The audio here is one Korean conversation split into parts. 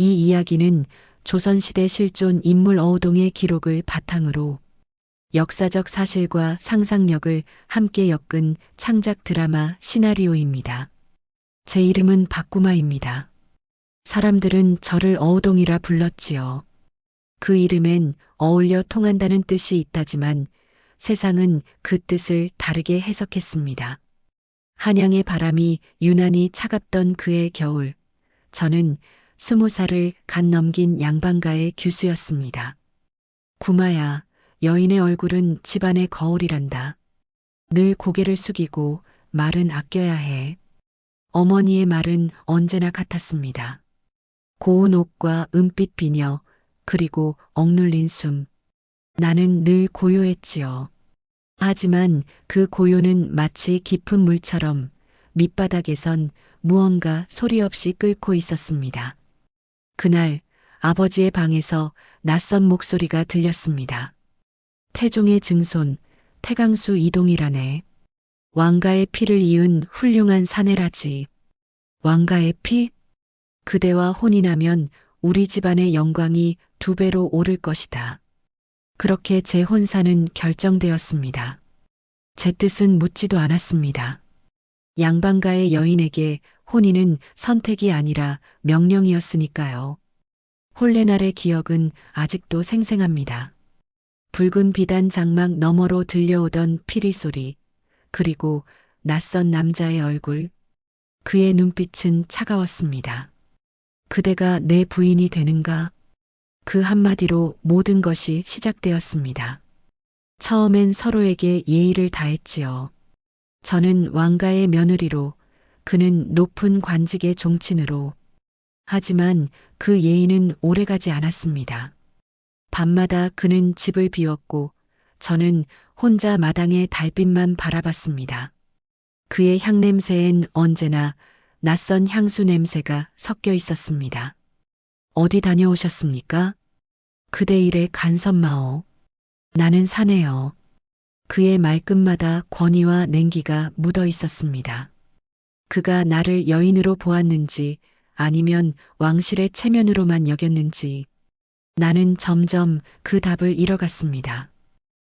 이 이야기는 조선시대 실존 인물 어우동의 기록을 바탕으로 역사적 사실과 상상력을 함께 엮은 창작 드라마 시나리오입니다. 제 이름은 박구마입니다. 사람들은 저를 어우동이라 불렀지요. 그 이름엔 어울려 통한다는 뜻이 있다지만 세상은 그 뜻을 다르게 해석했습니다. 한양의 바람이 유난히 차갑던 그해 겨울, 저는 20살을 갓 넘긴 양반가의 규수였습니다. 구마야, 여인의 얼굴은 집안의 거울이란다. 늘 고개를 숙이고 말은 아껴야 해. 어머니의 말은 언제나 같았습니다. 고운 옷과 은빛 비녀, 그리고 억눌린 숨. 나는 늘 고요했지요. 하지만 그 고요는 마치 깊은 물처럼 밑바닥에선 무언가 소리 없이 끓고 있었습니다. 그날 아버지의 방에서 낯선 목소리가 들렸습니다. 태종의 증손, 태강수 이동이라네. 왕가의 피를 이은 훌륭한 사내라지. 왕가의 피? 그대와 혼인하면 우리 집안의 영광이 2배로 오를 것이다. 그렇게 제 혼사는 결정되었습니다. 제 뜻은 묻지도 않았습니다. 양반가의 여인에게 혼인은 선택이 아니라 명령이었으니까요. 홀레날의 기억은 아직도 생생합니다. 붉은 비단 장막 너머로 들려오던 피리 소리, 그리고 낯선 남자의 얼굴. 그의 눈빛은 차가웠습니다. 그대가 내 부인이 되는가? 그 한마디로 모든 것이 시작되었습니다. 처음엔 서로에게 예의를 다했지요. 저는 왕가의 며느리로, 그는 높은 관직의 종친으로. 하지만 그 예의는 오래가지 않았습니다. 밤마다 그는 집을 비웠고 저는 혼자 마당의 달빛만 바라봤습니다. 그의 향냄새엔 언제나 낯선 향수 냄새가 섞여 있었습니다. 어디 다녀오셨습니까? 그대 일에 간섭마오. 나는 사내요. 그의 말끝마다 권위와 냉기가 묻어 있었습니다. 그가 나를 여인으로 보았는지 아니면 왕실의 체면으로만 여겼는지 나는 점점 그 답을 잃어갔습니다.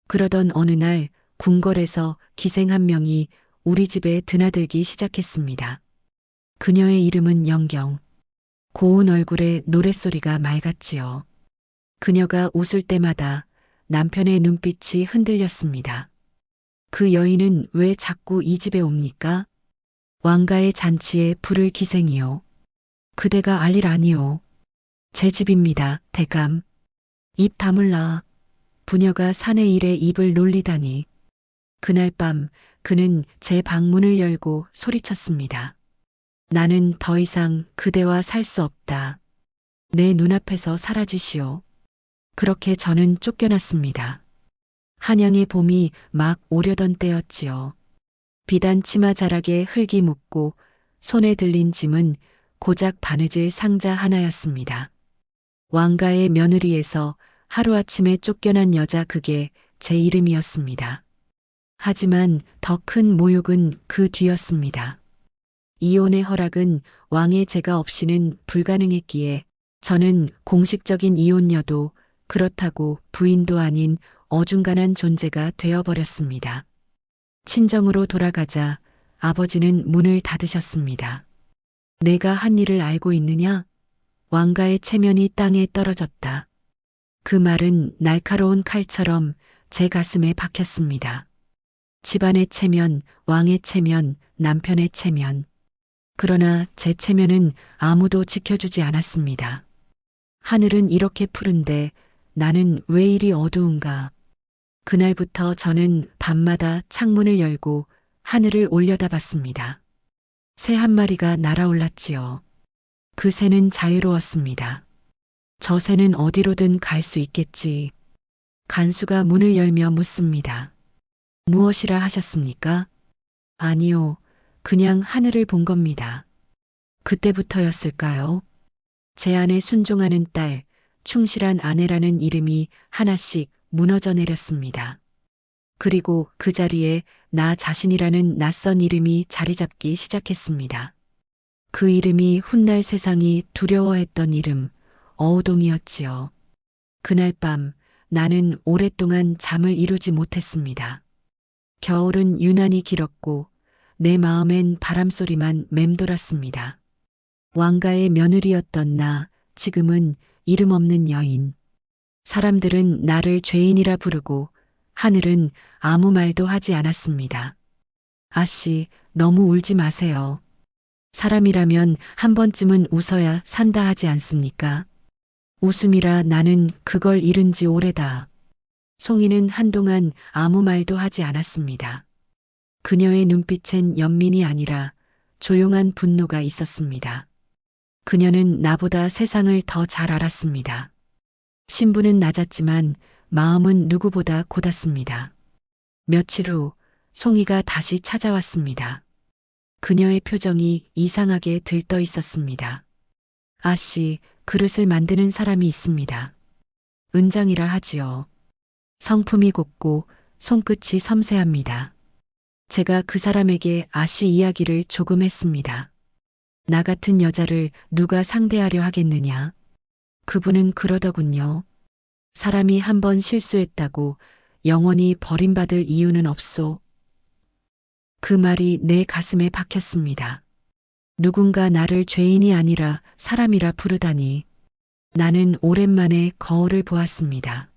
그러던 어느 날 궁궐에서 기생 한 명이 우리 집에 드나들기 시작했습니다. 그녀의 이름은 영경. 고운 얼굴에 노랫소리가 맑았지요. 그녀가 웃을 때마다 남편의 눈빛이 흔들렸습니다. 그 여인은 왜 자꾸 이 집에 옵니까? 왕가의 잔치에 부를 기생이요. 그대가 알 일 아니오. 제 집입니다, 대감. 입 다물라. 부녀가 사내 일에 입을 놀리다니. 그날 밤 그는 제 방문을 열고 소리쳤습니다. 나는 더 이상 그대와 살 수 없다. 내 눈앞에서 사라지시오. 그렇게 저는 쫓겨났습니다. 한양의 봄이 막 오려던 때였지요. 비단 치마 자락에 흙이 묻고 손에 들린 짐은 고작 바느질 상자 하나였습니다. 왕가의 며느리에서 하루아침에 쫓겨난 여자, 그게 제 이름이었습니다. 하지만 더 큰 모욕은 그 뒤였습니다. 이혼의 허락은 왕의 제가 없이는 불가능했기에 저는 공식적인 이혼녀도 그렇다고 부인도 아닌 어중간한 존재가 되어버렸습니다. 친정으로 돌아가자 아버지는 문을 닫으셨습니다. 내가 한 일을 알고 있느냐? 왕가의 체면이 땅에 떨어졌다. 그 말은 날카로운 칼처럼 제 가슴에 박혔습니다. 집안의 체면, 왕의 체면, 남편의 체면. 그러나 제 체면은 아무도 지켜주지 않았습니다. 하늘은 이렇게 푸른데 나는 왜 이리 어두운가? 그날부터 저는 밤마다 창문을 열고 하늘을 올려다봤습니다. 새 한 마리가 날아올랐지요. 그 새는 자유로웠습니다. 저 새는 어디로든 갈 수 있겠지. 간수가 문을 열며 묻습니다. 무엇이라 하셨습니까? 아니요, 그냥 하늘을 본 겁니다. 그때부터였을까요? 제 안에 순종하는 딸, 충실한 아내라는 이름이 하나씩 무너져 내렸습니다. 그리고 그 자리에 나 자신이라는 낯선 이름이 자리 잡기 시작했습니다. 그 이름이 훗날 세상이 두려워했던 이름, 어우동이었지요. 그날 밤 나는 오랫동안 잠을 이루지 못했습니다. 겨울은 유난히 길었고 내 마음엔 바람소리만 맴돌았습니다. 왕가의 며느리였던 나, 지금은 이름 없는 여인. 사람들은 나를 죄인이라 부르고 하늘은 아무 말도 하지 않았습니다. 아씨, 너무 울지 마세요. 사람이라면 한 번쯤은 웃어야 산다 하지 않습니까? 웃음이라 나는 그걸 잃은 지 오래다. 송이는 한동안 아무 말도 하지 않았습니다. 그녀의 눈빛엔 연민이 아니라 조용한 분노가 있었습니다. 그녀는 나보다 세상을 더 잘 알았습니다. 신분은 낮았지만 마음은 누구보다 곧았습니다. 며칠 후 송이가 다시 찾아왔습니다. 그녀의 표정이 이상하게 들떠 있었습니다. 아씨, 그릇을 만드는 사람이 있습니다. 은장이라 하지요. 성품이 곱고 손끝이 섬세합니다. 제가 그 사람에게 아씨 이야기를 조금 했습니다. 나 같은 여자를 누가 상대하려 하겠느냐. 그분은 그러더군요. 사람이 한 번 실수했다고 영원히 버림받을 이유는 없소. 그 말이 내 가슴에 박혔습니다. 누군가 나를 죄인이 아니라 사람이라 부르다니. 나는 오랜만에 거울을 보았습니다.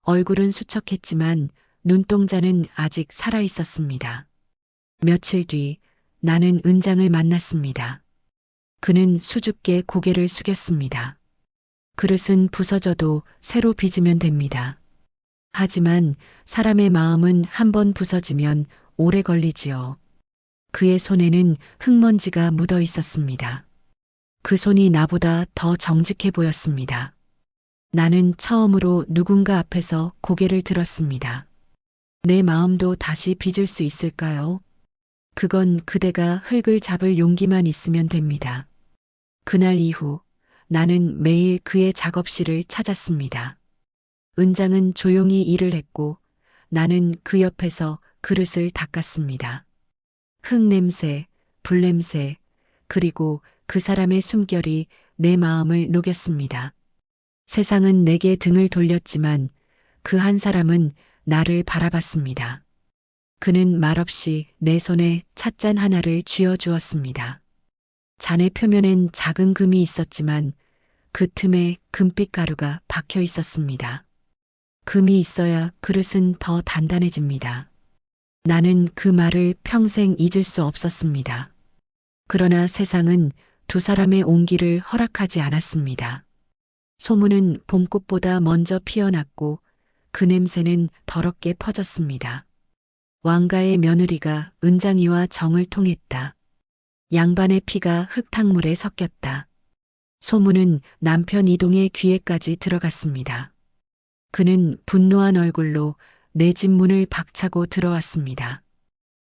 얼굴은 수척했지만 눈동자는 아직 살아 있었습니다. 며칠 뒤 나는 은장을 만났습니다. 그는 수줍게 고개를 숙였습니다. 그릇은 부서져도 새로 빚으면 됩니다. 하지만 사람의 마음은 한 번 부서지면 오래 걸리지요. 그의 손에는 흙먼지가 묻어 있었습니다. 그 손이 나보다 더 정직해 보였습니다. 나는 처음으로 누군가 앞에서 고개를 들었습니다. 내 마음도 다시 빚을 수 있을까요? 그건 그대가 흙을 잡을 용기만 있으면 됩니다. 그날 이후 나는 매일 그의 작업실을 찾았습니다. 은장은 조용히 일을 했고 나는 그 옆에서 그릇을 닦았습니다. 흙 냄새, 불 냄새, 그리고 그 사람의 숨결이 내 마음을 녹였습니다. 세상은 내게 등을 돌렸지만 그 한 사람은 나를 바라봤습니다. 그는 말없이 내 손에 찻잔 하나를 쥐어주었습니다. 잔의 표면엔 작은 금이 있었지만 그 틈에 금빛 가루가 박혀 있었습니다. 금이 있어야 그릇은 더 단단해집니다. 나는 그 말을 평생 잊을 수 없었습니다. 그러나 세상은 두 사람의 온기를 허락하지 않았습니다. 소문은 봄꽃보다 먼저 피어났고 그 냄새는 더럽게 퍼졌습니다. 왕가의 며느리가 은장이와 정을 통했다. 양반의 피가 흙탕물에 섞였다. 소문은 남편 이동의 귀에까지 들어갔습니다. 그는 분노한 얼굴로 내 집 문을 박차고 들어왔습니다.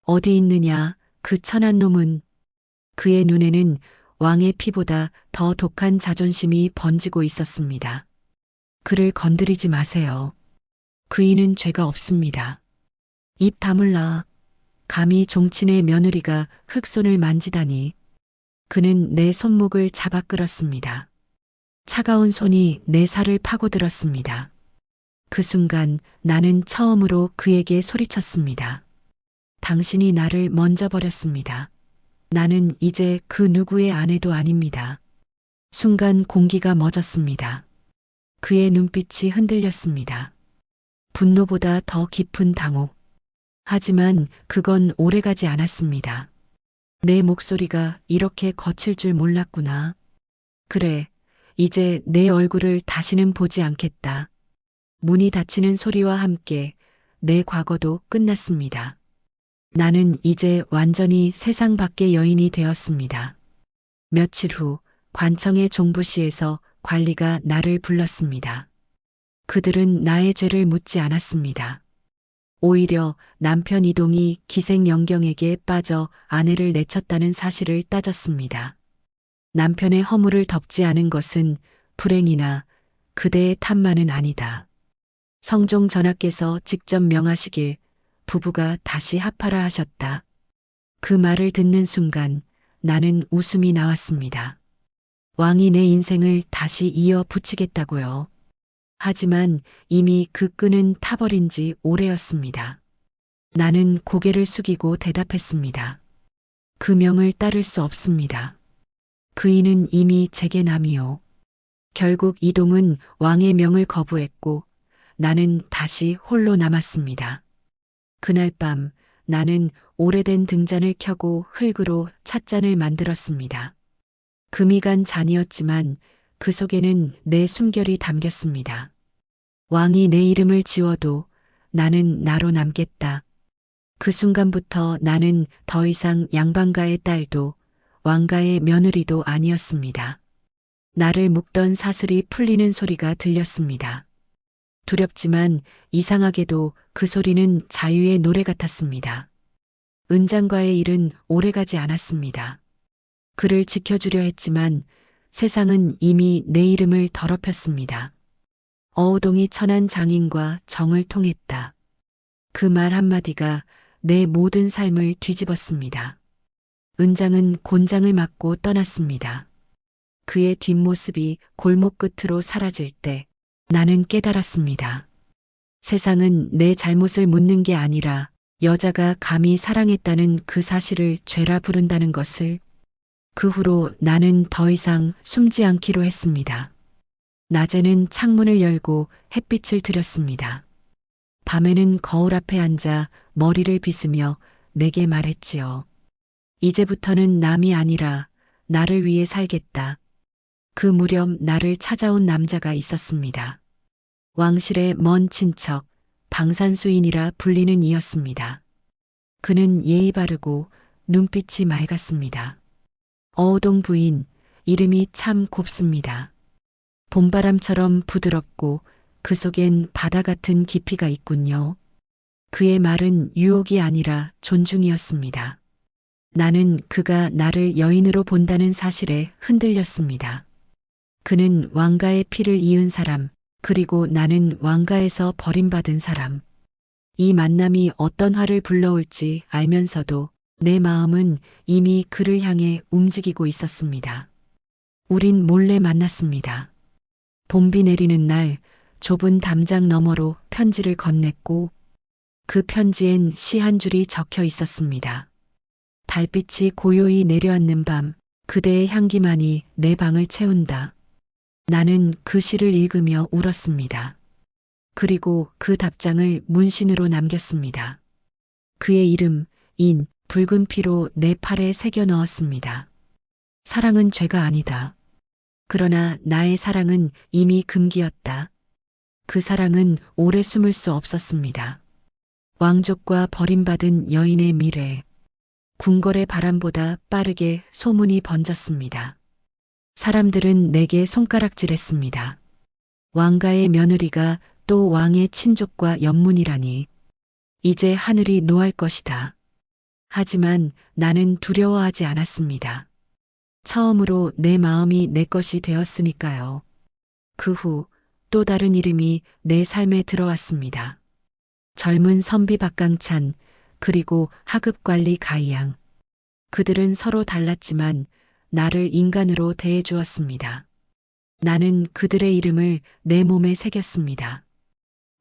어디 있느냐, 그 천한 놈은. 그의 눈에는 왕의 피보다 더 독한 자존심이 번지고 있었습니다. 그를 건드리지 마세요. 그이는 죄가 없습니다. 입 다물라. 감히 종친의 며느리가 흙손을 만지다니. 그는 내 손목을 잡아 끌었습니다. 차가운 손이 내 살을 파고들었습니다. 그 순간 나는 처음으로 그에게 소리쳤습니다. 당신이 나를 먼저 버렸습니다. 나는 이제 그 누구의 아내도 아닙니다. 순간 공기가 멎었습니다. 그의 눈빛이 흔들렸습니다. 분노보다 더 깊은 당혹. 하지만 그건 오래가지 않았습니다. 내 목소리가 이렇게 거칠 줄 몰랐구나. 그래, 이제 내 얼굴을 다시는 보지 않겠다. 문이 닫히는 소리와 함께 내 과거도 끝났습니다. 나는 이제 완전히 세상 밖의 여인이 되었습니다. 며칠 후 관청의 종부시에서 관리가 나를 불렀습니다. 그들은 나의 죄를 묻지 않았습니다. 오히려 남편 이동이 기생연경에게 빠져 아내를 내쳤다는 사실을 따졌습니다. 남편의 허물을 덮지 않은 것은 불행이나 그대의 탓만은 아니다. 성종 전하께서 직접 명하시길 부부가 다시 합하라 하셨다. 그 말을 듣는 순간 나는 웃음이 나왔습니다. 왕이 내 인생을 다시 이어 붙이겠다고요. 하지만 이미 그 끈은 타버린 지 오래였습니다. 나는 고개를 숙이고 대답했습니다. 그 명을 따를 수 없습니다. 그이는 이미 제게 남이요. 결국 이동은 왕의 명을 거부했고 나는 다시 홀로 남았습니다. 그날 밤 나는 오래된 등잔을 켜고 흙으로 찻잔을 만들었습니다. 금이 간 잔이었지만 그 속에는 내 숨결이 담겼습니다. 왕이 내 이름을 지워도 나는 나로 남겠다. 그 순간부터 나는 더 이상 양반가의 딸도 왕가의 며느리도 아니었습니다. 나를 묶던 사슬이 풀리는 소리가 들렸습니다. 두렵지만 이상하게도 그 소리는 자유의 노래 같았습니다. 은장과의 일은 오래가지 않았습니다. 그를 지켜주려 했지만 세상은 이미 내 이름을 더럽혔습니다. 어우동이 천한 장인과 정을 통했다. 그 말 한마디가 내 모든 삶을 뒤집었습니다. 은장은 곤장을 맞고 떠났습니다. 그의 뒷모습이 골목 끝으로 사라질 때 나는 깨달았습니다. 세상은 내 잘못을 묻는 게 아니라 여자가 감히 사랑했다는 그 사실을 죄라 부른다는 것을. 그 후로 나는 더 이상 숨지 않기로 했습니다. 낮에는 창문을 열고 햇빛을 들였습니다. 밤에는 거울 앞에 앉아 머리를 빗으며 내게 말했지요. 이제부터는 남이 아니라 나를 위해 살겠다. 그 무렵 나를 찾아온 남자가 있었습니다. 왕실의 먼 친척, 방산수인이라 불리는 이였습니다. 그는 예의 바르고 눈빛이 맑았습니다. 어우동 부인, 이름이 참 곱습니다. 봄바람처럼 부드럽고 그 속엔 바다 같은 깊이가 있군요. 그의 말은 유혹이 아니라 존중이었습니다. 나는 그가 나를 여인으로 본다는 사실에 흔들렸습니다. 그는 왕가의 피를 이은 사람, 그리고 나는 왕가에서 버림받은 사람. 이 만남이 어떤 화를 불러올지 알면서도 내 마음은 이미 그를 향해 움직이고 있었습니다. 우린 몰래 만났습니다. 봄비 내리는 날 좁은 담장 너머로 편지를 건넸고 그 편지엔 시 한 줄이 적혀 있었습니다. 달빛이 고요히 내려앉는 밤 그대의 향기만이 내 방을 채운다. 나는 그 시를 읽으며 울었습니다. 그리고 그 답장을 문신으로 남겼습니다. 그의 이름, 인, 붉은 피로 내 팔에 새겨 넣었습니다. 사랑은 죄가 아니다. 그러나 나의 사랑은 이미 금기였다. 그 사랑은 오래 숨을 수 없었습니다. 왕족과 버림받은 여인의 미래. 궁궐의 바람보다 빠르게 소문이 번졌습니다. 사람들은 내게 손가락질했습니다. 왕가의 며느리가 또 왕의 친족과 연문이라니. 이제 하늘이 노할 것이다. 하지만 나는 두려워하지 않았습니다. 처음으로 내 마음이 내 것이 되었으니까요. 그 후 또 다른 이름이 내 삶에 들어왔습니다. 젊은 선비 박강찬, 그리고 하급관리 가이양. 그들은 서로 달랐지만 나를 인간으로 대해주었습니다. 나는 그들의 이름을 내 몸에 새겼습니다.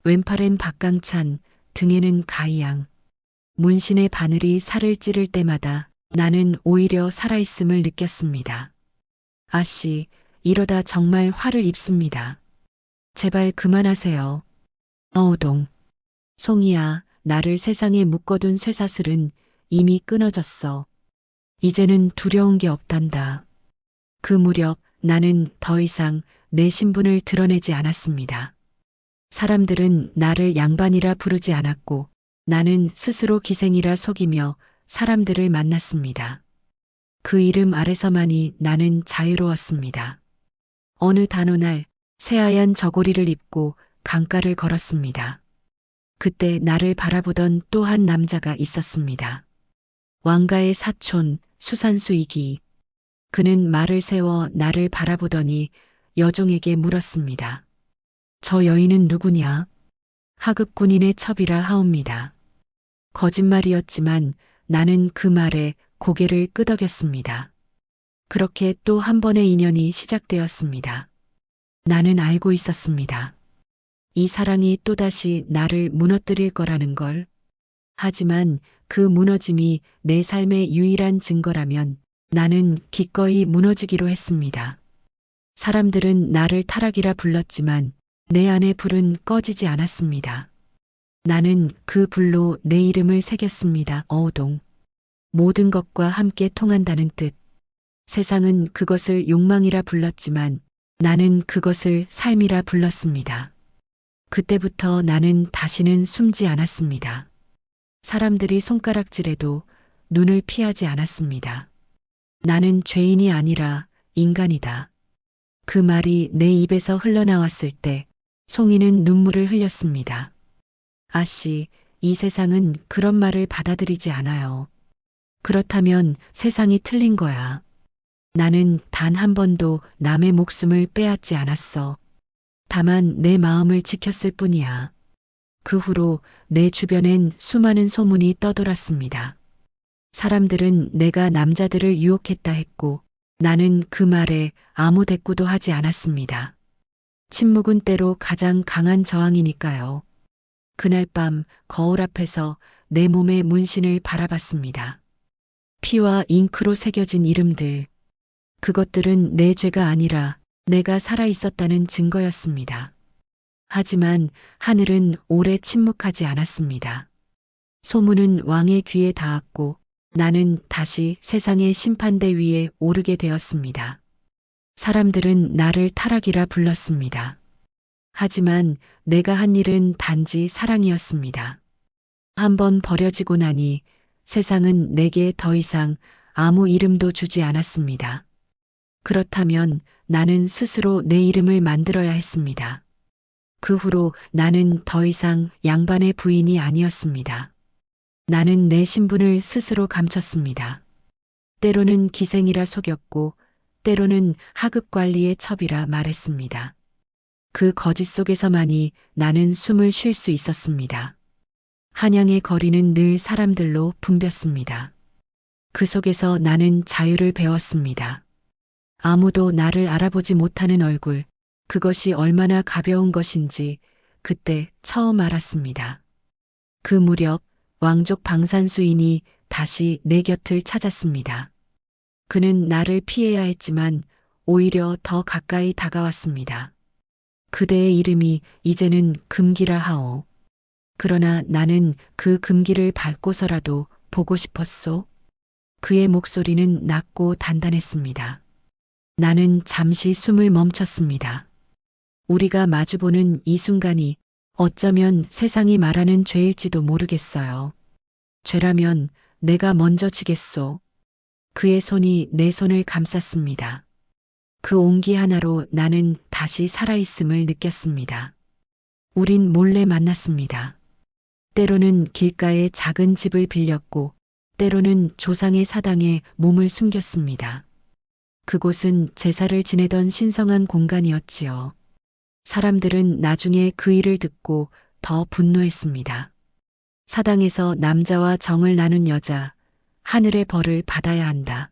왼팔엔 박강찬, 등에는 가이양. 문신의 바늘이 살을 찌를 때마다 나는 오히려 살아있음을 느꼈습니다. 아씨, 이러다 정말 화를 입습니다. 제발 그만하세요. 어우동. 송이야, 나를 세상에 묶어둔 쇠사슬은 이미 끊어졌어. 이제는 두려운 게 없단다. 그 무렵 나는 더 이상 내 신분을 드러내지 않았습니다. 사람들은 나를 양반이라 부르지 않았고 나는 스스로 기생이라 속이며 사람들을 만났습니다. 그 이름 아래서만이 나는 자유로웠습니다. 어느 단오날 새하얀 저고리를 입고 강가를 걸었습니다. 그때 나를 바라보던 또 한 남자가 있었습니다. 왕가의 사촌 수산수이기. 그는 말을 세워 나를 바라보더니 여종에게 물었습니다. 저 여인은 누구냐? 하급군인의 첩이라 하옵니다. 거짓말이었지만 나는 그 말에 고개를 끄덕였습니다. 그렇게 또 한 번의 인연이 시작되었습니다. 나는 알고 있었습니다. 이 사랑이 또다시 나를 무너뜨릴 거라는 걸. 하지만 그 무너짐이 내 삶의 유일한 증거라면 나는 기꺼이 무너지기로 했습니다. 사람들은 나를 타락이라 불렀지만 내 안의 불은 꺼지지 않았습니다. 나는 그 불로 내 이름을 새겼습니다. 어우동. 모든 것과 함께 통한다는 뜻. 세상은 그것을 욕망이라 불렀지만 나는 그것을 삶이라 불렀습니다. 그때부터 나는 다시는 숨지 않았습니다. 사람들이 손가락질해도 눈을 피하지 않았습니다. 나는 죄인이 아니라 인간이다. 그 말이 내 입에서 흘러나왔을 때 송이는 눈물을 흘렸습니다. 아씨, 이 세상은 그런 말을 받아들이지 않아요. 그렇다면 세상이 틀린 거야. 나는 단 한 번도 남의 목숨을 빼앗지 않았어. 다만 내 마음을 지켰을 뿐이야. 그 후로 내 주변엔 수많은 소문이 떠돌았습니다. 사람들은 내가 남자들을 유혹했다 했고 나는 그 말에 아무 대꾸도 하지 않았습니다. 침묵은 때로 가장 강한 저항이니까요. 그날 밤 거울 앞에서 내 몸의 문신을 바라봤습니다. 피와 잉크로 새겨진 이름들. 그것들은 내 죄가 아니라 내가 살아 있었다는 증거였습니다. 하지만 하늘은 오래 침묵하지 않았습니다. 소문은 왕의 귀에 닿았고 나는 다시 세상의 심판대 위에 오르게 되었습니다. 사람들은 나를 타락이라 불렀습니다. 하지만 내가 한 일은 단지 사랑이었습니다. 한번 버려지고 나니 세상은 내게 더 이상 아무 이름도 주지 않았습니다. 그렇다면 나는 스스로 내 이름을 만들어야 했습니다. 그 후로 나는 더 이상 양반의 부인이 아니었습니다. 나는 내 신분을 스스로 감췄습니다. 때로는 기생이라 속였고 때로는 하급 관리의 첩이라 말했습니다. 그 거짓 속에서만이 나는 숨을 쉴 수 있었습니다. 한양의 거리는 늘 사람들로 붐볐습니다. 그 속에서 나는 자유를 배웠습니다. 아무도 나를 알아보지 못하는 얼굴, 그것이 얼마나 가벼운 것인지 그때 처음 알았습니다. 그 무렵 왕족 방산수인이 다시 내 곁을 찾았습니다. 그는 나를 피해야 했지만 오히려 더 가까이 다가왔습니다. 그대의 이름이 이제는 금기라 하오. 그러나 나는 그 금기를 밟고서라도 보고 싶었소. 그의 목소리는 낮고 단단했습니다. 나는 잠시 숨을 멈췄습니다. 우리가 마주보는 이 순간이 어쩌면 세상이 말하는 죄일지도 모르겠어요. 죄라면 내가 먼저 지겠소. 그의 손이 내 손을 감쌌습니다. 그 온기 하나로 나는 다시 살아있음을 느꼈습니다. 우린 몰래 만났습니다. 때로는 길가에 작은 집을 빌렸고 때로는 조상의 사당에 몸을 숨겼습니다. 그곳은 제사를 지내던 신성한 공간이었지요. 사람들은 나중에 그 일을 듣고 더 분노했습니다. 사당에서 남자와 정을 나눈 여자, 하늘의 벌을 받아야 한다.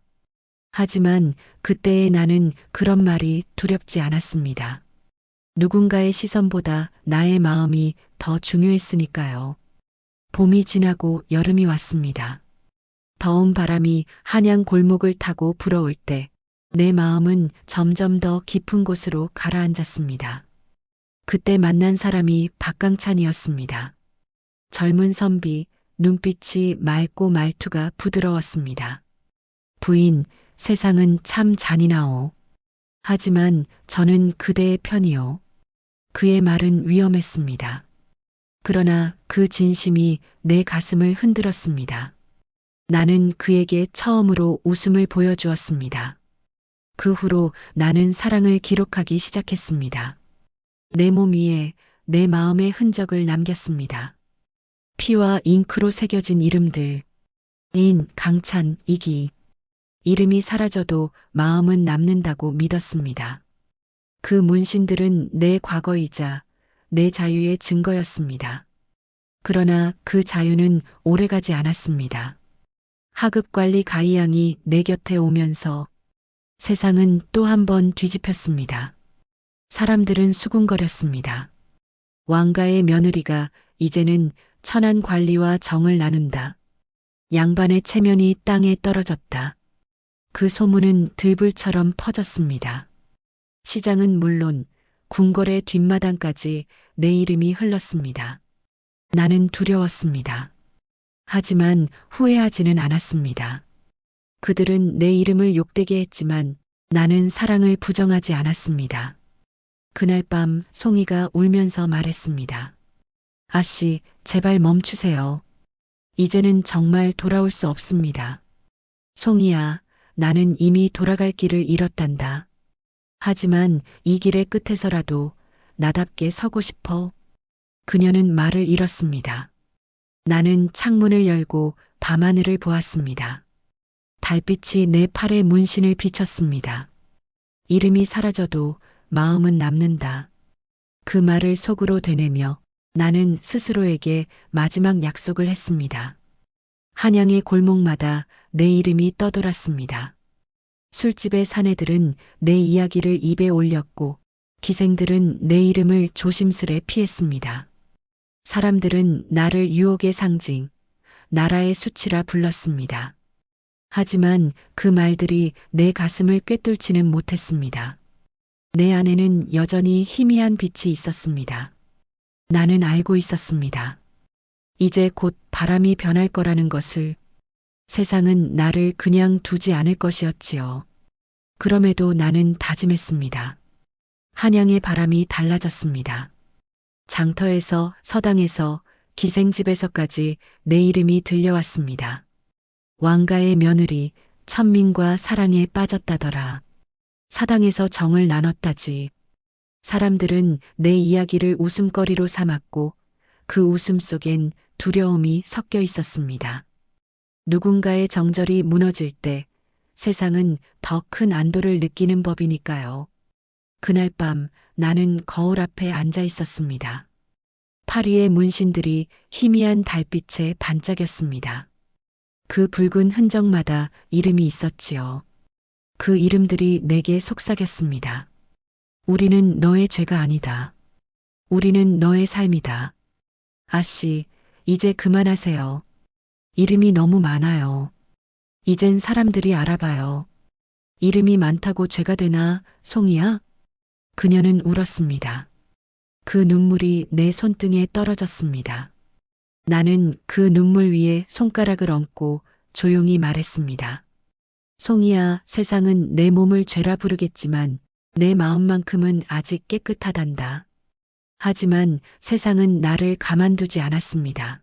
하지만 그때의 나는 그런 말이 두렵지 않았습니다. 누군가의 시선보다 나의 마음이 더 중요했으니까요. 봄이 지나고 여름이 왔습니다. 더운 바람이 한양 골목을 타고 불어올 때 내 마음은 점점 더 깊은 곳으로 가라앉았습니다. 그때 만난 사람이 박강찬이었습니다. 젊은 선비, 눈빛이 맑고 말투가 부드러웠습니다. 부인, 세상은 참 잔인하오. 하지만 저는 그대의 편이요. 그의 말은 위험했습니다. 그러나 그 진심이 내 가슴을 흔들었습니다. 나는 그에게 처음으로 웃음을 보여주었습니다. 그 후로 나는 사랑을 기록하기 시작했습니다. 내 몸 위에 내 마음의 흔적을 남겼습니다. 피와 잉크로 새겨진 이름들. 인, 강찬, 이기. 이름이 사라져도 마음은 남는다고 믿었습니다. 그 문신들은 내 과거이자 내 자유의 증거였습니다. 그러나 그 자유는 오래가지 않았습니다. 하급관리 가이양이 내 곁에 오면서 세상은 또 한 번 뒤집혔습니다. 사람들은 수군거렸습니다. 왕가의 며느리가 이제는 천한 관리와 정을 나눈다. 양반의 체면이 땅에 떨어졌다. 그 소문은 들불처럼 퍼졌습니다. 시장은 물론 궁궐의 뒷마당까지 내 이름이 흘렀습니다. 나는 두려웠습니다. 하지만 후회하지는 않았습니다. 그들은 내 이름을 욕되게 했지만 나는 사랑을 부정하지 않았습니다. 그날 밤 송이가 울면서 말했습니다. 아씨, 제발 멈추세요. 이제는 정말 돌아올 수 없습니다. 송이야, 나는 이미 돌아갈 길을 잃었단다. 하지만 이 길의 끝에서라도 나답게 서고 싶어. 그녀는 말을 잃었습니다. 나는 창문을 열고 밤하늘을 보았습니다. 달빛이 내 팔에 문신을 비쳤습니다. 이름이 사라져도 마음은 남는다. 그 말을 속으로 되뇌며 나는 스스로에게 마지막 약속을 했습니다. 한양의 골목마다 내 이름이 떠돌았습니다. 술집의 사내들은 내 이야기를 입에 올렸고 기생들은 내 이름을 조심스레 피했습니다. 사람들은 나를 유혹의 상징, 나라의 수치라 불렀습니다. 하지만 그 말들이 내 가슴을 꿰뚫지는 못했습니다. 내 안에는 여전히 희미한 빛이 있었습니다. 나는 알고 있었습니다. 이제 곧 바람이 변할 거라는 것을. 세상은 나를 그냥 두지 않을 것이었지요. 그럼에도 나는 다짐했습니다. 한양의 바람이 달라졌습니다. 장터에서 서당에서 기생집에서까지 내 이름이 들려왔습니다. 왕가의 며느리 천민과 사랑에 빠졌다더라. 사당에서 정을 나눴다지. 사람들은 내 이야기를 웃음거리로 삼았고 그 웃음 속엔 두려움이 섞여 있었습니다. 누군가의 정절이 무너질 때 세상은 더 큰 안도를 느끼는 법이니까요. 그날 밤 나는 거울 앞에 앉아 있었습니다. 팔 위의 문신들이 희미한 달빛에 반짝였습니다. 그 붉은 흔적마다 이름이 있었지요. 그 이름들이 내게 속삭였습니다. 우리는 너의 죄가 아니다. 우리는 너의 삶이다. 아씨, 이제 그만하세요. 이름이 너무 많아요. 이젠 사람들이 알아봐요. 이름이 많다고 죄가 되나, 송이야? 그녀는 울었습니다. 그 눈물이 내 손등에 떨어졌습니다. 나는 그 눈물 위에 손가락을 얹고 조용히 말했습니다. 송이야, 세상은 내 몸을 죄라 부르겠지만 내 마음만큼은 아직 깨끗하단다. 하지만 세상은 나를 가만두지 않았습니다.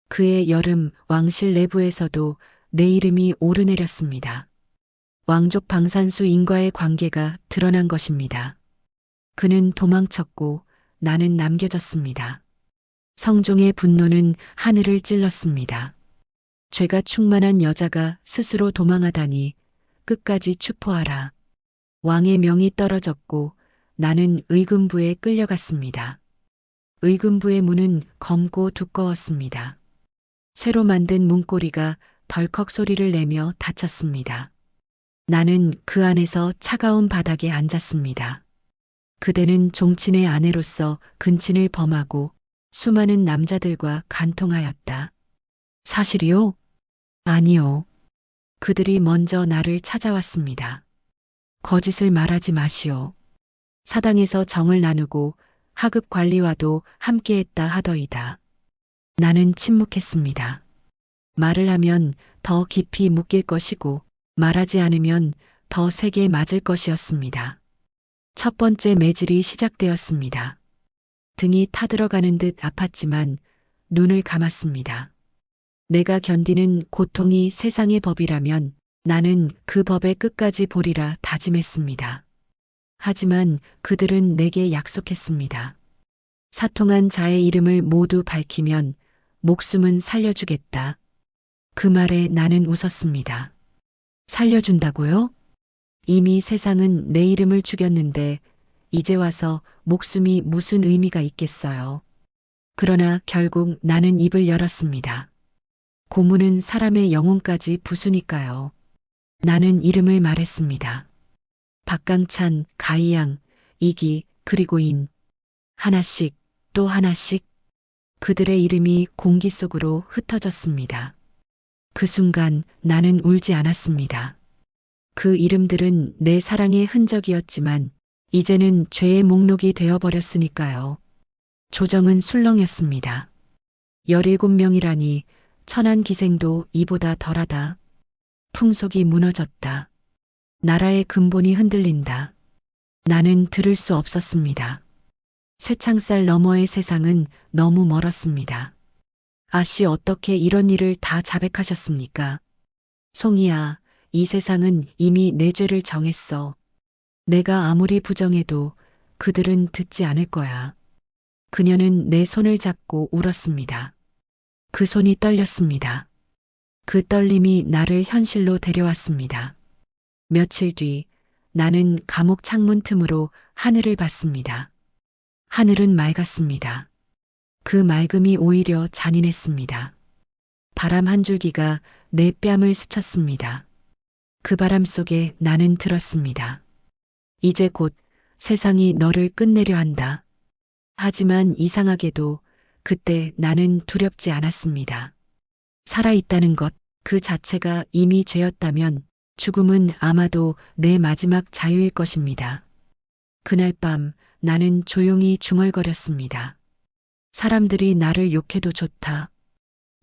그해 여름 왕실 내부에서도 내 이름이 오르내렸습니다. 왕족 방산수인과의 관계가 드러난 것입니다. 그는 도망쳤고 나는 남겨졌습니다. 성종의 분노는 하늘을 찔렀습니다. 죄가 충만한 여자가 스스로 도망하다니 끝까지 추포하라. 왕의 명이 떨어졌고 나는 의금부에 끌려갔습니다. 의금부의 문은 검고 두꺼웠습니다. 새로 만든 문고리가 덜컥 소리를 내며 닫혔습니다. 나는 그 안에서 차가운 바닥에 앉았습니다. 그대는 종친의 아내로서 근친을 범하고 수많은 남자들과 간통하였다. 사실이요? 아니요. 그들이 먼저 나를 찾아왔습니다. 거짓을 말하지 마시오. 사당에서 정을 나누고 하급 관리와도 함께했다 하더이다. 나는 침묵했습니다. 말을 하면 더 깊이 묶일 것이고 말하지 않으면 더 세게 맞을 것이었습니다. 첫 번째 매질이 시작되었습니다. 등이 타들어가는 듯 아팠지만 눈을 감았습니다. 내가 견디는 고통이 세상의 법이라면 나는 그 법의 끝까지 보리라 다짐했습니다. 하지만 그들은 내게 약속했습니다. 사통한 자의 이름을 모두 밝히면 목숨은 살려주겠다. 그 말에 나는 웃었습니다. 살려준다고요? 이미 세상은 내 이름을 죽였는데 이제 와서 목숨이 무슨 의미가 있겠어요. 그러나 결국 나는 입을 열었습니다. 고문은 사람의 영혼까지 부수니까요. 나는 이름을 말했습니다. 박강찬, 가희양, 이기, 그리고 인. 하나씩 또 하나씩 그들의 이름이 공기 속으로 흩어졌습니다. 그 순간 나는 울지 않았습니다. 그 이름들은 내 사랑의 흔적이었지만 이제는 죄의 목록이 되어버렸으니까요. 조정은 술렁였습니다. 17명이라니 천한 기생도 이보다 덜하다. 풍속이 무너졌다. 나라의 근본이 흔들린다. 나는 들을 수 없었습니다. 쇠창살 너머의 세상은 너무 멀었습니다. 아씨 어떻게 이런 일을 다 자백하셨습니까? 송이야, 이 세상은 이미 내 죄를 정했어. 내가 아무리 부정해도 그들은 듣지 않을 거야. 그녀는 내 손을 잡고 울었습니다. 그 손이 떨렸습니다. 그 떨림이 나를 현실로 데려왔습니다. 며칠 뒤 나는 감옥 창문 틈으로 하늘을 봤습니다. 하늘은 맑았습니다. 그 맑음이 오히려 잔인했습니다. 바람 한 줄기가 내 뺨을 스쳤습니다. 그 바람 속에 나는 들었습니다. 이제 곧 세상이 너를 끝내려 한다. 하지만 이상하게도 그때 나는 두렵지 않았습니다. 살아있다는 것 그 자체가 이미 죄였다면 죽음은 아마도 내 마지막 자유일 것입니다. 그날 밤 나는 조용히 중얼거렸습니다. 사람들이 나를 욕해도 좋다.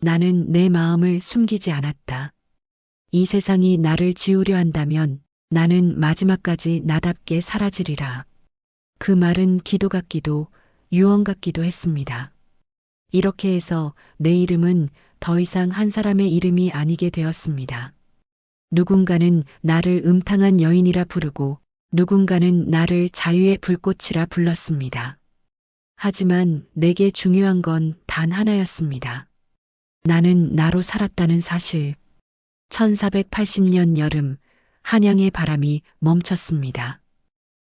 나는 내 마음을 숨기지 않았다. 이 세상이 나를 지우려 한다면 나는 마지막까지 나답게 사라지리라. 그 말은 기도 같기도 유언 같기도 했습니다. 이렇게 해서 내 이름은 더 이상 한 사람의 이름이 아니게 되었습니다. 누군가는 나를 음탕한 여인이라 부르고 누군가는 나를 자유의 불꽃이라 불렀습니다. 하지만 내게 중요한 건 단 하나였습니다. 나는 나로 살았다는 사실. 1480년 여름 한양의 바람이 멈췄습니다.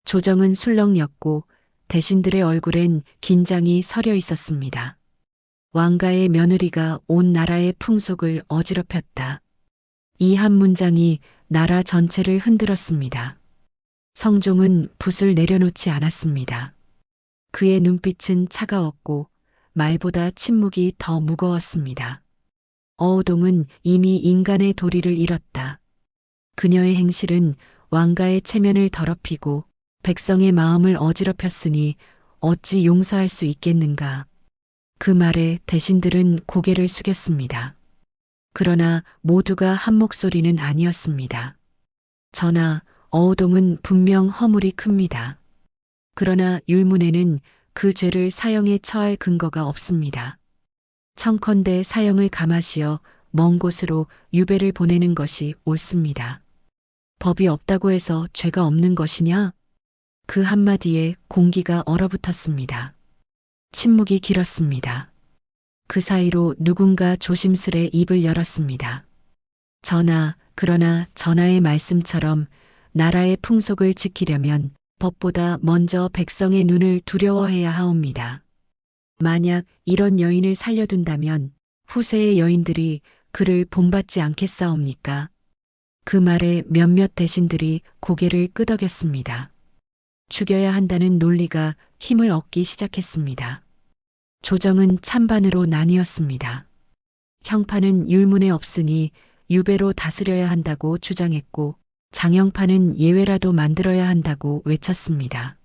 조정은 술렁였고 대신들의 얼굴엔 긴장이 서려 있었습니다. 왕가의 며느리가 온 나라의 풍속을 어지럽혔다. 이 한 문장이 나라 전체를 흔들었습니다. 성종은 붓을 내려놓지 않았습니다. 그의 눈빛은 차가웠고 말보다 침묵이 더 무거웠습니다. 어우동은 이미 인간의 도리를 잃었다. 그녀의 행실은 왕가의 체면을 더럽히고 백성의 마음을 어지럽혔으니 어찌 용서할 수 있겠는가. 그 말에 대신들은 고개를 숙였습니다. 그러나 모두가 한 목소리는 아니었습니다. 전하, 어우동은 분명 허물이 큽니다. 그러나 율문에는 그 죄를 사형에 처할 근거가 없습니다. 청컨대 사형을 감하시어 먼 곳으로 유배를 보내는 것이 옳습니다. 법이 없다고 해서 죄가 없는 것이냐? 그 한마디에 공기가 얼어붙었습니다. 침묵이 길었습니다. 그 사이로 누군가 조심스레 입을 열었습니다. 전하, 그러나 전하의 말씀처럼 나라의 풍속을 지키려면 법보다 먼저 백성의 눈을 두려워해야 하옵니다. 만약 이런 여인을 살려둔다면 후세의 여인들이 그를 본받지 않겠사옵니까? 그 말에 몇몇 대신들이 고개를 끄덕였습니다. 죽여야 한다는 논리가 힘을 얻기 시작했습니다. 조정은 찬반으로 나뉘었습니다. 형파는 율문에 없으니 유배로 다스려야 한다고 주장했고 장형파는 예외라도 만들어야 한다고 외쳤습니다.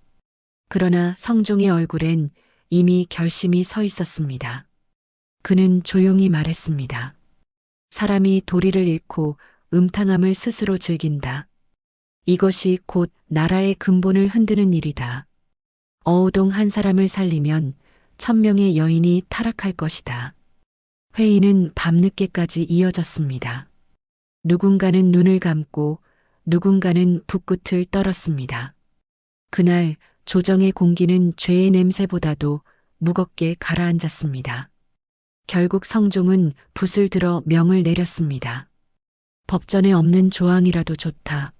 그러나 성종의 얼굴엔 이미 결심이 서 있었습니다. 그는 조용히 말했습니다. 사람이 도리를 잃고 음탕함을 스스로 즐긴다. 이것이 곧 나라의 근본을 흔드는 일이다. 어우동 한 사람을 살리면 1000명의 여인이 타락할 것이다. 회의는 밤늦게까지 이어졌습니다. 누군가는 눈을 감고 누군가는 붓끝을 떨었습니다. 그날 조정의 공기는 죄의 냄새보다도 무겁게 가라앉았습니다. 결국 성종은 붓을 들어 명을 내렸습니다. 법전에 없는 조항이라도 좋다.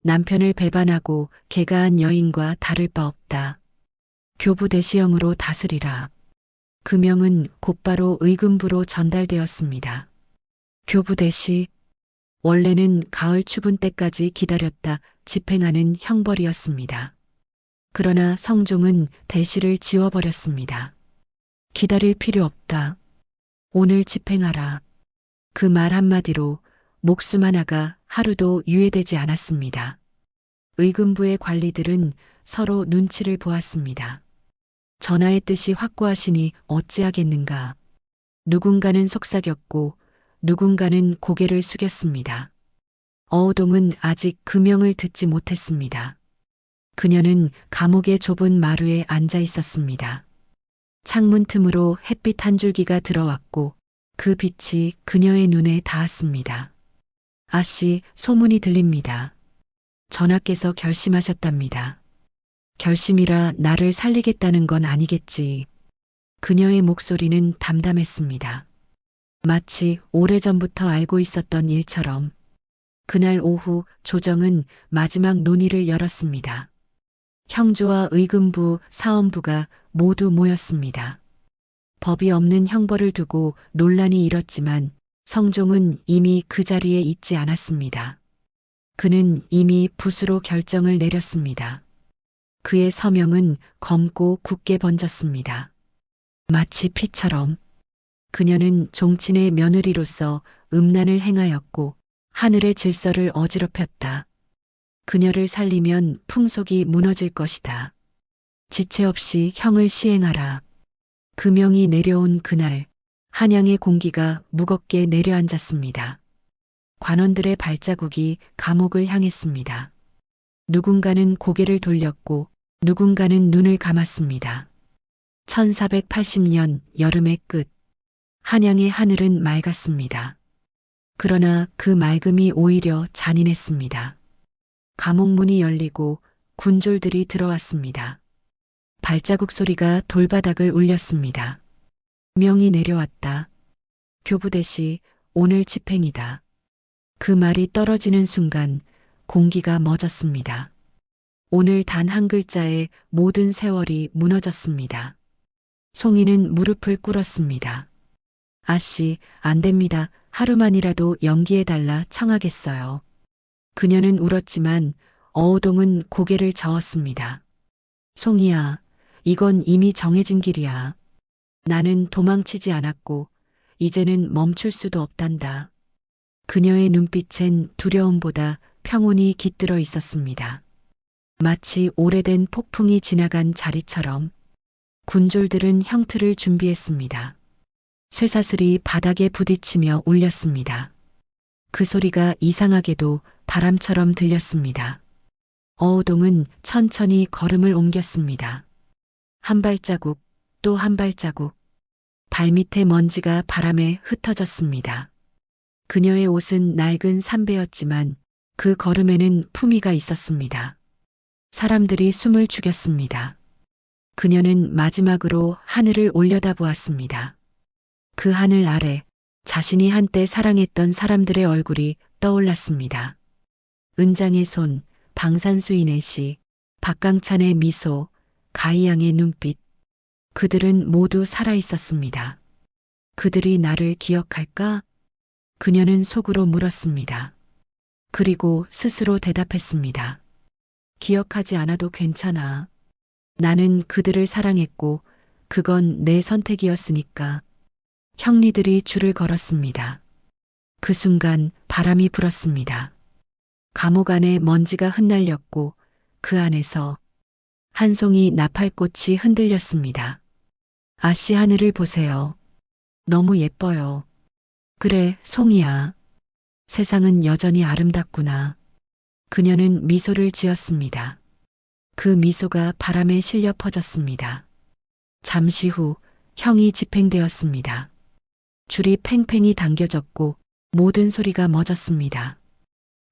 남편을 배반하고 개가한 여인과 다를 바 없다. 교부 대시형으로 다스리라. 그 명은 곧바로 의금부로 전달되었습니다. 교부 대시, 원래는 가을 추분 때까지 기다렸다 집행하는 형벌이었습니다. 그러나 성종은 대시를 지워버렸습니다. 기다릴 필요 없다. 오늘 집행하라. 그 말 한마디로 목숨 하나가 하루도 유예되지 않았습니다. 의금부의 관리들은 서로 눈치를 보았습니다. 전하의 뜻이 확고하시니 어찌하겠는가. 누군가는 속삭였고 누군가는 고개를 숙였습니다. 어우동은 아직 그 명을 듣지 못했습니다. 그녀는 감옥의 좁은 마루에 앉아 있었습니다. 창문 틈으로 햇빛 한 줄기가 들어왔고 그 빛이 그녀의 눈에 닿았습니다. 아씨, 소문이 들립니다. 전하께서 결심하셨답니다. 결심이라 나를 살리겠다는 건 아니겠지. 그녀의 목소리는 담담했습니다. 마치 오래전부터 알고 있었던 일처럼. 그날 오후 조정은 마지막 논의를 열었습니다. 형조와 의금부, 사헌부가 모두 모였습니다. 법이 없는 형벌을 두고 논란이 일었지만 성종은 이미 그 자리에 있지 않았습니다. 그는 이미 붓으로 결정을 내렸습니다. 그의 서명은 검고 굳게 번졌습니다. 마치 피처럼. 그녀는 종친의 며느리로서 음란을 행하였고 하늘의 질서를 어지럽혔다. 그녀를 살리면 풍속이 무너질 것이다. 지체 없이 형을 시행하라. 그 명이 내려온 그날 한양의 공기가 무겁게 내려앉았습니다. 관원들의 발자국이 감옥을 향했습니다. 누군가는 고개를 돌렸고 누군가는 눈을 감았습니다. 1480년 여름의 끝. 한양의 하늘은 맑았습니다. 그러나 그 맑음이 오히려 잔인했습니다. 감옥 문이 열리고 군졸들이 들어왔습니다. 발자국 소리가 돌바닥을 울렸습니다. 명이 내려왔다. 교부대시, 오늘 집행이다. 그 말이 떨어지는 순간 공기가 멎었습니다. 오늘 단 한 글자에 모든 세월이 무너졌습니다. 송이는 무릎을 꿇었습니다. 아씨, 안 됩니다. 하루만이라도 연기해달라 청하겠어요. 그녀는 울었지만 어우동은 고개를 저었습니다. 송이야, 이건 이미 정해진 길이야. 나는 도망치지 않았고 이제는 멈출 수도 없단다. 그녀의 눈빛엔 두려움보다 평온이 깃들어 있었습니다. 마치 오래된 폭풍이 지나간 자리처럼. 군졸들은 형틀을 준비했습니다. 쇠사슬이 바닥에 부딪히며 울렸습니다. 그 소리가 이상하게도 바람처럼 들렸습니다. 어우동은 천천히 걸음을 옮겼습니다. 한 발자국, 또 한 발자국. 발밑의 먼지가 바람에 흩어졌습니다. 그녀의 옷은 낡은 삼배였지만 그 걸음에는 품위가 있었습니다. 사람들이 숨을 죽였습니다. 그녀는 마지막으로 하늘을 올려다보았습니다. 그 하늘 아래 자신이 한때 사랑했던 사람들의 얼굴이 떠올랐습니다. 은장의 손, 방산수인의 시, 박강찬의 미소, 가희양의 눈빛. 그들은 모두 살아있었습니다. 그들이 나를 기억할까? 그녀는 속으로 물었습니다. 그리고 스스로 대답했습니다. 기억하지 않아도 괜찮아. 나는 그들을 사랑했고 그건 내 선택이었으니까. 형리들이 줄을 걸었습니다. 그 순간 바람이 불었습니다. 감옥 안에 먼지가 흩날렸고 그 안에서 한 송이 나팔꽃이 흔들렸습니다. 아씨, 하늘을 보세요. 너무 예뻐요. 그래, 송이야. 세상은 여전히 아름답구나. 그녀는 미소를 지었습니다. 그 미소가 바람에 실려 퍼졌습니다. 잠시 후 형이 집행되었습니다. 줄이 팽팽히 당겨졌고 모든 소리가 멎었습니다.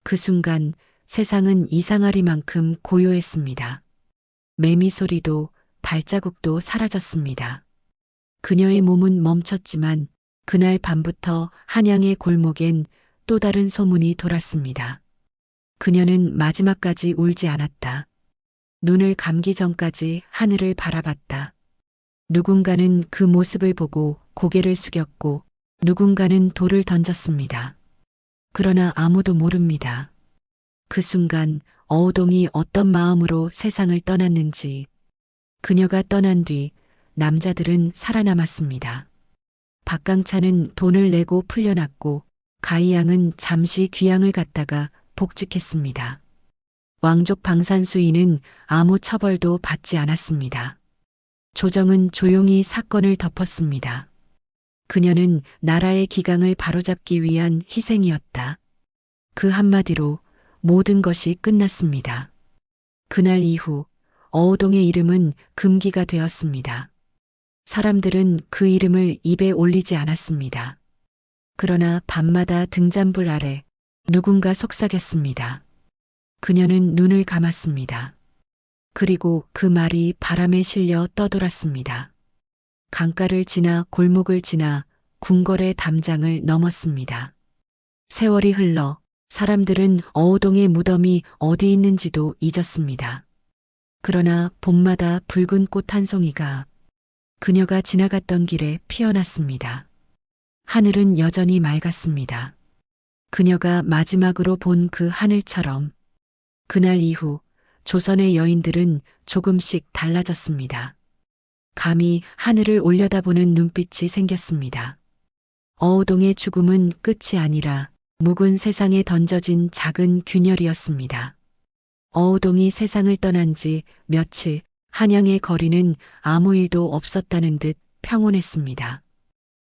그 순간 세상은 이상하리만큼 고요했습니다. 매미 소리도 발자국도 사라졌습니다. 그녀의 몸은 멈췄지만 그날 밤부터 한양의 골목엔 또 다른 소문이 돌았습니다. 그녀는 마지막까지 울지 않았다. 눈을 감기 전까지 하늘을 바라봤다. 누군가는 그 모습을 보고 고개를 숙였고 누군가는 돌을 던졌습니다. 그러나 아무도 모릅니다. 그 순간 어우동이 어떤 마음으로 세상을 떠났는지. 그녀가 떠난 뒤 남자들은 살아남았습니다. 박강찬은 돈을 내고 풀려났고 가희양은 잠시 귀양을 갔다가 복직했습니다. 왕족 방산수인은 아무 처벌도 받지 않았습니다. 조정은 조용히 사건을 덮었습니다. 그녀는 나라의 기강을 바로잡기 위한 희생이었다. 그 한마디로 모든 것이 끝났습니다. 그날 이후 어우동의 이름은 금기가 되었습니다. 사람들은 그 이름을 입에 올리지 않았습니다. 그러나 밤마다 등잔불 아래 누군가 속삭였습니다. 그녀는 눈을 감았습니다. 그리고 그 말이 바람에 실려 떠돌았습니다. 강가를 지나 골목을 지나 궁궐의 담장을 넘었습니다. 세월이 흘러 사람들은 어우동의 무덤이 어디 있는지도 잊었습니다. 그러나 봄마다 붉은 꽃 한 송이가 그녀가 지나갔던 길에 피어났습니다. 하늘은 여전히 맑았습니다. 그녀가 마지막으로 본 그 하늘처럼. 그날 이후 조선의 여인들은 조금씩 달라졌습니다. 감히 하늘을 올려다보는 눈빛이 생겼습니다. 어우동의 죽음은 끝이 아니라 묵은 세상에 던져진 작은 균열이었습니다. 어우동이 세상을 떠난 지 며칠, 한양의 거리는 아무 일도 없었다는 듯 평온했습니다.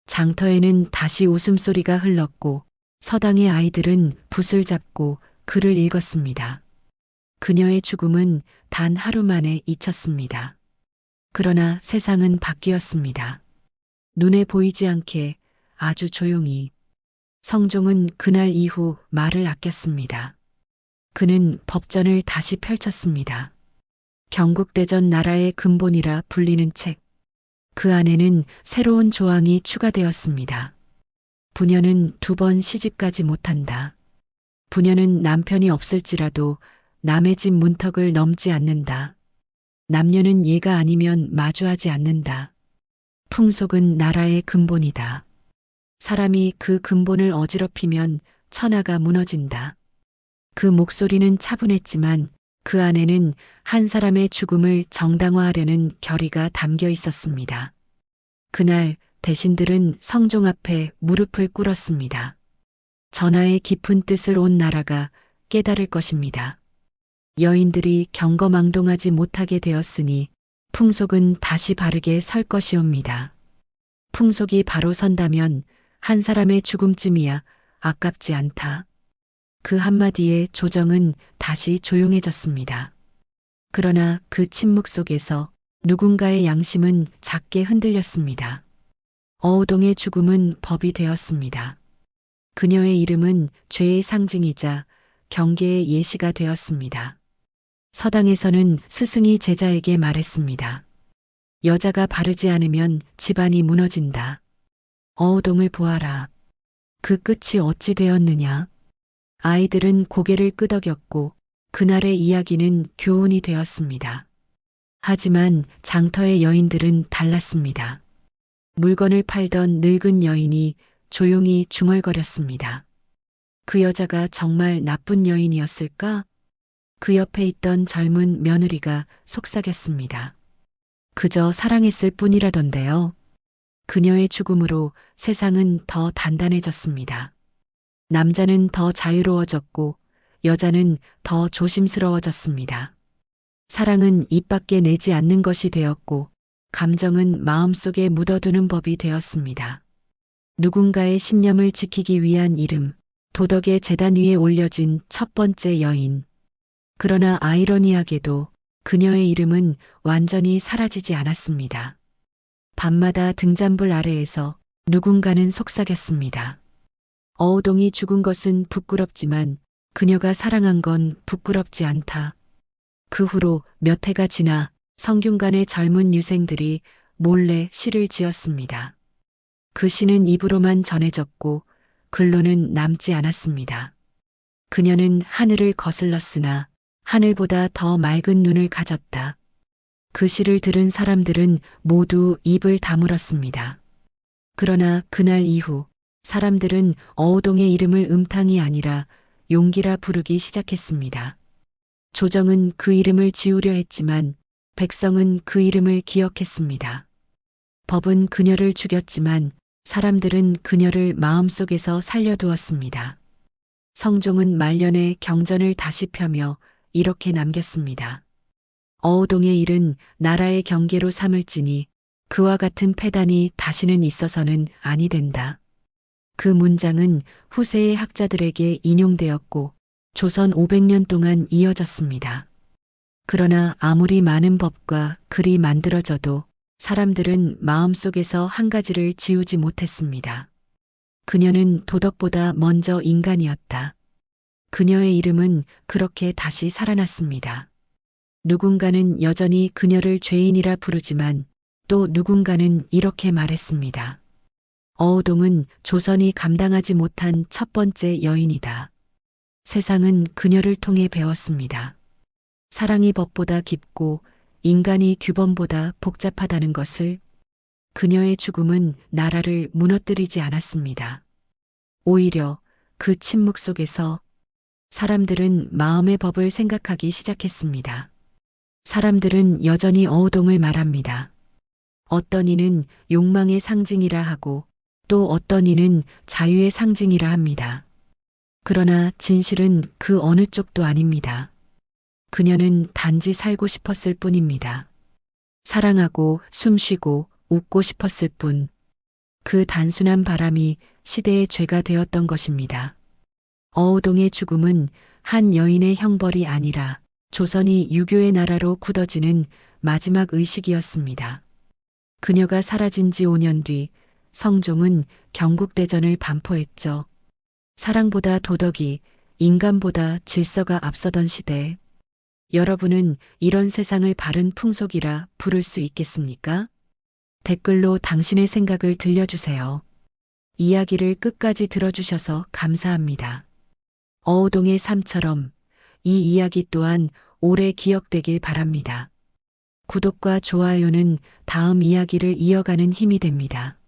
장터에는 다시 웃음소리가 흘렀고 서당의 아이들은 붓을 잡고 글을 읽었습니다. 그녀의 죽음은 단 하루 만에 잊혔습니다. 그러나 세상은 바뀌었습니다. 눈에 보이지 않게 아주 조용히. 성종은 그날 이후 말을 아꼈습니다. 그는 법전을 다시 펼쳤습니다. 경국대전 나라의 근본이라 불리는 책. 그 안에는 새로운 조항이 추가되었습니다. 부녀는 2번 시집가지 못한다. 부녀는 남편이 없을지라도 남의 집 문턱을 넘지 않는다. 남녀는 얘가 아니면 마주하지 않는다. 풍속은 나라의 근본이다. 사람이 그 근본을 어지럽히면 천하가 무너진다. 그 목소리는 차분했지만 그 안에는 한 사람의 죽음을 정당화하려는 결의가 담겨 있었습니다. 그날 대신들은 성종 앞에 무릎을 꿇었습니다. 전하의 깊은 뜻을 온 나라가 깨달을 것입니다. 여인들이 경거망동하지 못하게 되었으니 풍속은 다시 바르게 설 것이옵니다. 풍속이 바로 선다면 한 사람의 죽음쯤이야 아깝지 않다. 그 한마디에 조정은 다시 조용해졌습니다. 그러나 그 침묵 속에서 누군가의 양심은 작게 흔들렸습니다. 어우동의 죽음은 법이 되었습니다. 그녀의 이름은 죄의 상징이자 경계의 예시가 되었습니다. 서당에서는 스승이 제자에게 말했습니다. 여자가 바르지 않으면 집안이 무너진다. 어우동을 보아라. 그 끝이 어찌 되었느냐. 아이들은 고개를 끄덕였고 그날의 이야기는 교훈이 되었습니다. 하지만 장터의 여인들은 달랐습니다. 물건을 팔던 늙은 여인이 조용히 중얼거렸습니다. 그 여자가 정말 나쁜 여인이었을까? 그 옆에 있던 젊은 며느리가 속삭였습니다. 그저 사랑했을 뿐이라던데요. 그녀의 죽음으로 세상은 더 단단해졌습니다. 남자는 더 자유로워졌고 여자는 더 조심스러워졌습니다. 사랑은 입 밖에 내지 않는 것이 되었고 감정은 마음속에 묻어두는 법이 되었습니다. 누군가의 신념을 지키기 위한 이름, 도덕의 제단 위에 올려진 첫 번째 여인. 그러나 아이러니하게도 그녀의 이름은 완전히 사라지지 않았습니다. 밤마다 등잔불 아래에서 누군가는 속삭였습니다. 어우동이 죽은 것은 부끄럽지만 그녀가 사랑한 건 부끄럽지 않다. 그 후로 몇 해가 지나 성균관의 젊은 유생들이 몰래 시를 지었습니다. 그 시는 입으로만 전해졌고 글로는 남지 않았습니다. 그녀는 하늘을 거슬렀으나 하늘보다 더 맑은 눈을 가졌다. 그 시를 들은 사람들은 모두 입을 다물었습니다. 그러나 그날 이후 사람들은 어우동의 이름을 음탕이 아니라 용기라 부르기 시작했습니다. 조정은 그 이름을 지우려 했지만 백성은 그 이름을 기억했습니다. 법은 그녀를 죽였지만 사람들은 그녀를 마음속에서 살려두었습니다. 성종은 말년에 경전을 다시 펴며 이렇게 남겼습니다. 어우동의 일은 나라의 경계로 삼을지니 그와 같은 패단이 다시는 있어서는 아니 된다. 그 문장은 후세의 학자들에게 인용되었고 조선 500년 동안 이어졌습니다. 그러나 아무리 많은 법과 글이 만들어져도 사람들은 마음속에서 한 가지를 지우지 못했습니다. 그녀는 도덕보다 먼저 인간이었다. 그녀의 이름은 그렇게 다시 살아났습니다. 누군가는 여전히 그녀를 죄인이라 부르지만 또 누군가는 이렇게 말했습니다. 어우동은 조선이 감당하지 못한 첫 번째 여인이다. 세상은 그녀를 통해 배웠습니다. 사랑이 법보다 깊고 인간이 규범보다 복잡하다는 것을. 그녀의 죽음은 나라를 무너뜨리지 않았습니다. 오히려 그 침묵 속에서 사람들은 마음의 법을 생각하기 시작했습니다. 사람들은 여전히 어우동을 말합니다. 어떤 이는 욕망의 상징이라 하고 또 어떤 이는 자유의 상징이라 합니다. 그러나 진실은 그 어느 쪽도 아닙니다. 그녀는 단지 살고 싶었을 뿐입니다. 사랑하고 숨쉬고 웃고 싶었을 뿐. 그 단순한 바람이 시대의 죄가 되었던 것입니다. 어우동의 죽음은 한 여인의 형벌이 아니라 조선이 유교의 나라로 굳어지는 마지막 의식이었습니다. 그녀가 사라진 지 5년 뒤 성종은 경국대전을 반포했죠. 사랑보다 도덕이, 인간보다 질서가 앞서던 시대. 여러분은 이런 세상을 바른 풍속이라 부를 수 있겠습니까? 댓글로 당신의 생각을 들려주세요. 이야기를 끝까지 들어주셔서 감사합니다. 어우동의 삶처럼 이 이야기 또한 오래 기억되길 바랍니다. 구독과 좋아요는 다음 이야기를 이어가는 힘이 됩니다.